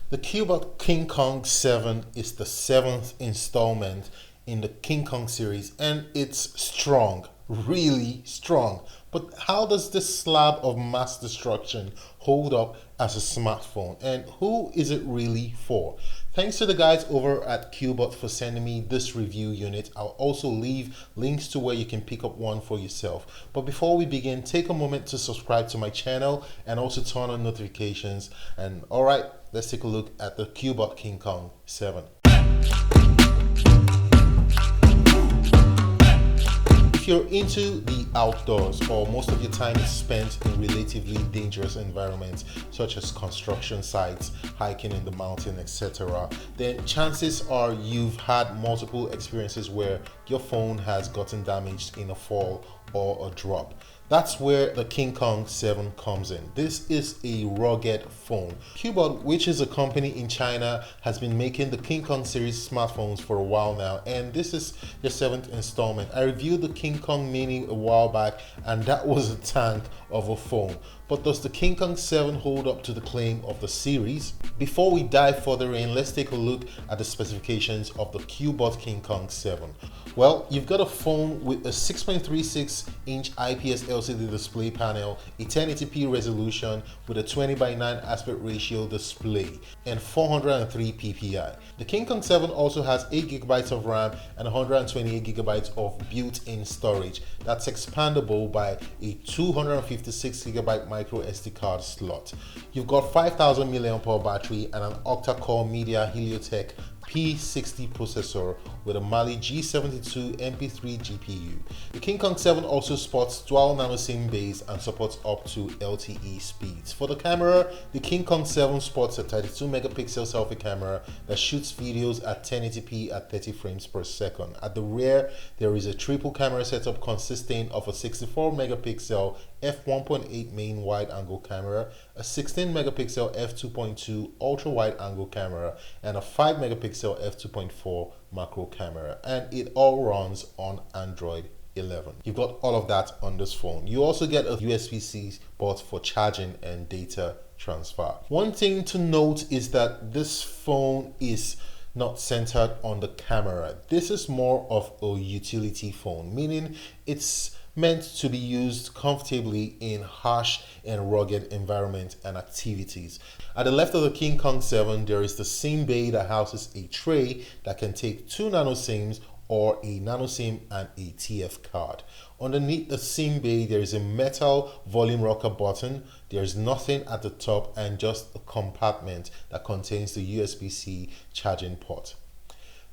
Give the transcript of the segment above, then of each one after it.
The Cubot King Kong 7 is the seventh installment in the King Kong series, and it's strong, really strong. But how does this slab of mass destruction hold up as a smartphone, and who is it really for? Thanks to the guys over at Cubot for sending me this review unit. I'll also leave links to where you can pick up one for yourself. But before we begin, take a moment to subscribe to my channel and also turn on notifications. And alright, let's take a look at the Cubot King Kong 7. If you're into the outdoors, or most of your time is spent in relatively dangerous environments such as construction sites, hiking in the mountain, etc., then chances are you've had multiple experiences where your phone has gotten damaged in a fall or a drop. That's where the King Kong 7 comes in. This is a rugged phone. Cubot, which is a company in China, has been making the King Kong series smartphones for a while now, and this is their seventh installment. I reviewed the King Kong Mini a while back, and that was a tank of a phone. But does the King Kong 7 hold up to the claim of the series? Before we dive further in, let's take a look at the specifications of the Cubot King Kong 7. Well, you've got a phone with a 6.36-inch IPS LCD display panel, a 1080p resolution with a 20:9 aspect ratio display, and 403 ppi. The King Kong 7 also has 8GB of RAM and 128GB of built-in storage that's expandable by a 256GB micro SD card slot. You've got 5000 mAh battery and an Octa-core MediaTek P60 processor with a Mali G72 MP3 GPU. The King Kong 7 also sports dual Nano SIM base and supports up to LTE speeds. For the camera, the King Kong 7 sports a 32 megapixel selfie camera that shoots videos at 1080p at 30 frames per second. At the rear, there is a triple camera setup consisting of a 64 megapixel f1.8 main wide angle camera, a 16 megapixel f2.2 ultra wide angle camera, and a 5 megapixel f2.4 macro camera, and it all runs on Android 11. You've got all of that on this phone. You also get a USB-C port for charging and data transfer. One thing to note is that this phone is not centered on the camera. This is more of a utility phone, meaning it's meant to be used comfortably in harsh and rugged environments and activities. At the left of the King Kong 7, there is the SIM bay that houses a tray that can take 2 Nano SIMs or a Nano SIM and a TF card. Underneath the SIM bay, there is a metal volume rocker button. There's nothing at the top and just a compartment that contains the USB-C charging port.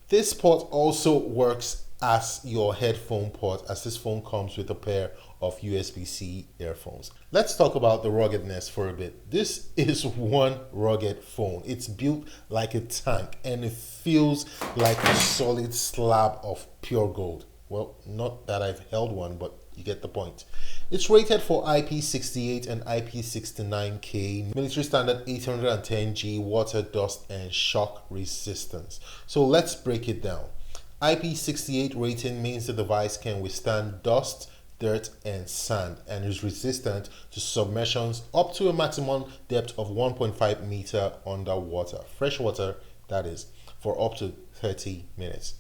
This port also works as your headphone port, as this phone comes with a pair of USB-C earphones. Let's talk about the ruggedness for a bit. This is one rugged phone. It's built like a tank and it feels like a solid slab of pure gold. Well, not that I've held one, but you get the point. It's rated for IP68 and IP69K, military standard 810G, water, dust, and shock resistance. So let's break it down. IP68 rating means the device can withstand dust, dirt, and sand and is resistant to submersions up to a maximum depth of 1.5 meter underwater, freshwater that is, for up to 30 minutes.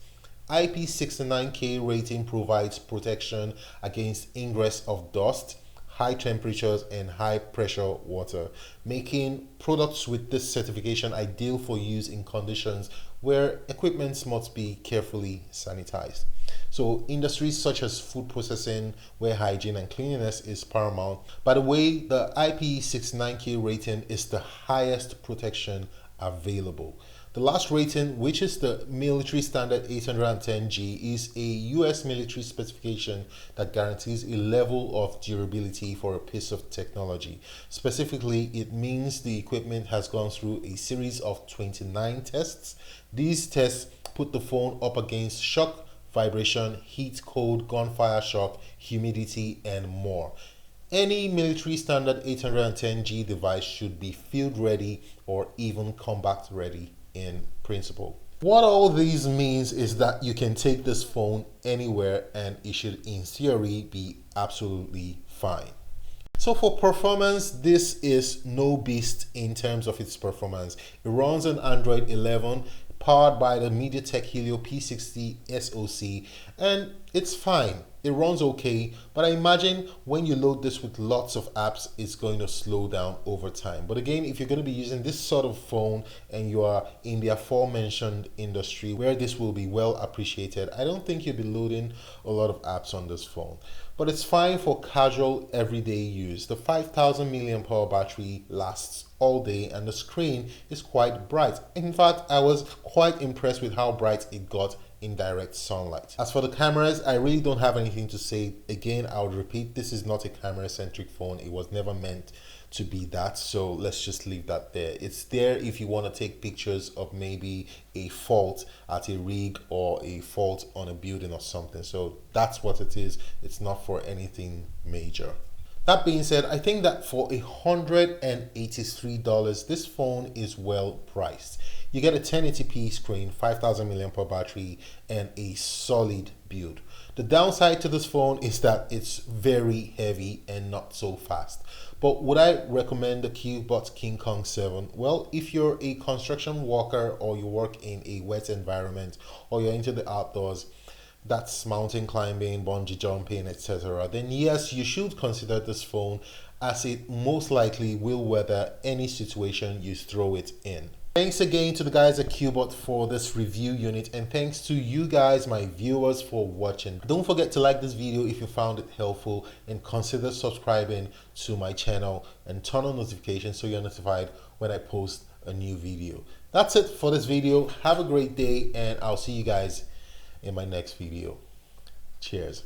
IP69K rating provides protection against ingress of dust, high temperatures, and high pressure water, making products with this certification ideal for use in conditions where equipment must be carefully sanitized. So industries such as food processing, where hygiene and cleanliness is paramount. By the way, the IP69K rating is the highest protection available. The last rating, which is the military standard 810G, is a US military specification that guarantees a level of durability for a piece of technology. Specifically, it means the equipment has gone through a series of 29 tests. These tests put the phone up against shock, vibration, heat, cold, gunfire shock, humidity, and more. Any military standard 810G device should be field ready or even combat ready in principle. What all these means is that you can take this phone anywhere and it should in theory be absolutely fine. So for performance, this is no beast in terms of its performance. It runs on Android 11, powered by the MediaTek Helio P60 SoC, and it's fine. It runs okay, but I imagine when you load this with lots of apps, it's going to slow down over time. But again, if you're going to be using this sort of phone and you are in the aforementioned industry where this will be well appreciated, I don't think you'll be loading a lot of apps on this phone. But it's fine for casual everyday use. The 5000 mAh battery lasts all day and the screen is quite bright. In fact, I was quite impressed with how bright it got in direct sunlight. As for the cameras, I really don't have anything to say. Again, I would repeat, this is not a camera centric phone. It was never meant to be that, so let's just leave that there. It's there if you want to take pictures of maybe a fault at a rig or a fault on a building or something. So that's what it is. It's not for anything major. That being said, I think that for $183, this phone is well priced. You get a 1080p screen, 5000 mAh battery, and a solid build. The downside to this phone is that it's very heavy and not so fast. But would I recommend the Cubot King Kong 7? Well, if you're a construction worker or you work in a wet environment or you're into the outdoors, that's mountain climbing, bungee jumping, etc., then yes, you should consider this phone, as it most likely will weather any situation you throw it in. Thanks again to the guys at Cubot for this review unit, and thanks to you guys, my viewers, for watching. Don't forget to like this video if you found it helpful, and consider subscribing to my channel and turn on notifications so you're notified when I post a new video. That's it for this video. Have a great day, and I'll see you guys in my next video. Cheers.